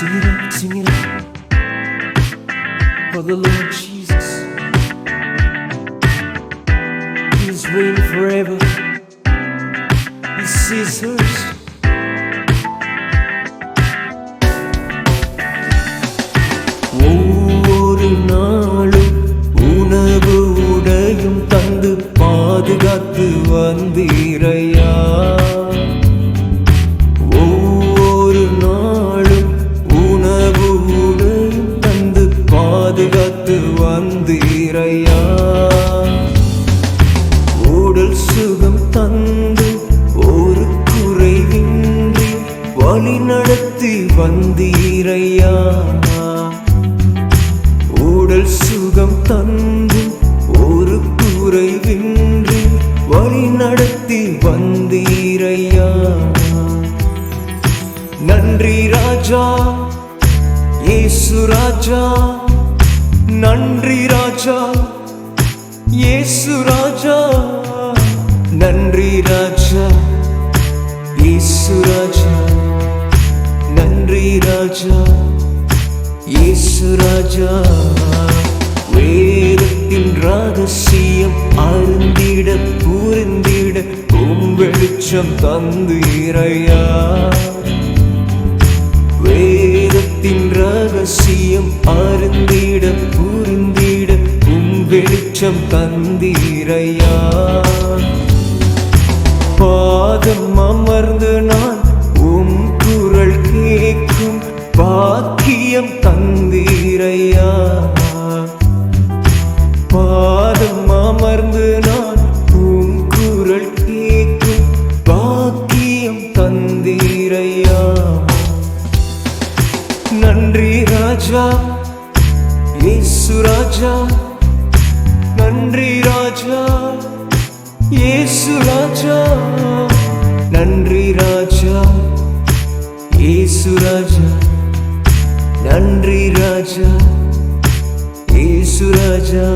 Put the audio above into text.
Sing it out for the Lord Jesus. He's reigning forever. He sees first. ஒவ்வொரு நாளும் உணவு உடையும் தந்து பாதுகாத்து வந்தீரையா. ஒவ்வொரு நாளும் உணவு உடையும் தந்து பாதுகாத்து வந்தீரையா. உடல் சுகம் தந்து ஒரு குறைவின்றி வழி நடத்தி வந்தீரையா. உடல் சுகம் தந்து ஒரு குறைவின்றி வழி நடத்தி வந்தீரையா. நன்றி ராஜா இயேசு ராஜா, நன்றி ராஜா இயேசு ராஜா, நன்றி ராஜா இயேசு ராஜா, நன்றி ராஜா இயேசு ராஜா. வேதத்தின் ரகசியம் அறிந்திட புரிந்திட வெளிச்சம் தந்தீரையா. வேதத்தின் ரகசியம் அறிந்திட புரிந்திட வெளிச்சம் தந்தீரையா. பாதம் அமர்ந்து நான் உம் குரல் கேட்கும் பாக்கியம் தந்தீரையா. பாதம் அமர்ந்து நான் உம் குரல் கேட்கும் பாக்கியம் தந்தீரையா. நன்றி ராஜா இயேசு ராஜா, நன்றி ராஜா இயேசு ராஜா, நன்றி ராஜா இயேசு ராஜா, நன்றி ராஜா இயேசு ராஜா.